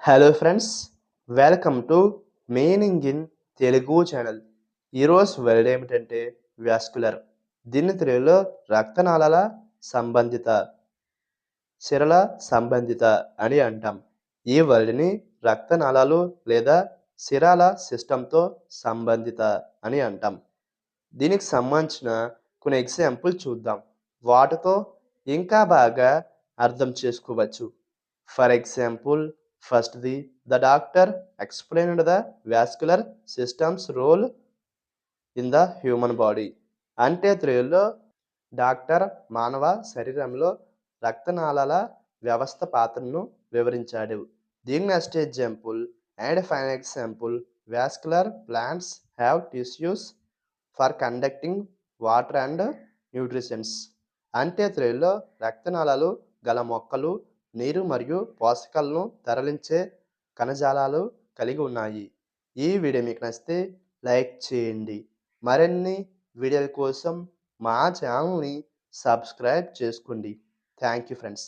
Hello friends, welcome to meaning in Telugu channel. ఈరోజు word ఏమిటంటే vascular. దీన్ని తెలుగులో రక్తనాళాల సంబంధిత, సిరల సంబంధిత అని అంటాం. ఈ వర్డ్ని రక్తనాళాలు లేదా సిరాల సిస్టంతో సంబంధిత అని అంటాం. దీనికి సంబంధించిన కొన్ని ఎగ్జాంపుల్ చూద్దాం. వాటితో ఇంకా బాగా అర్థం చేసుకోవచ్చు. ఫర్ ఎగ్జాంపుల్, ఫస్ట్‌ది, the doctor explained the vascular systems role in the human body. అంటే తెలుగులో డాక్టర్ మానవ శరీరంలో రక్తనాళాల వ్యవస్థ పాత్రను వివరించాడు. దీని next example and final example, vascular plants have tissues for conducting water and nutritions. అంటే తెలుగులో రక్తనాళాలు గల మొక్కలు నీరు మరియు పోషకాలను తరలించే కణజాలాలు కలిగి ఉన్నాయి. ఈ వీడియో మీకు నచ్చితే లైక్ చేయండి. మరిన్ని వీడియోల కోసం మా ఛానల్ని సబ్స్క్రైబ్ చేసుకోండి. Thank you friends.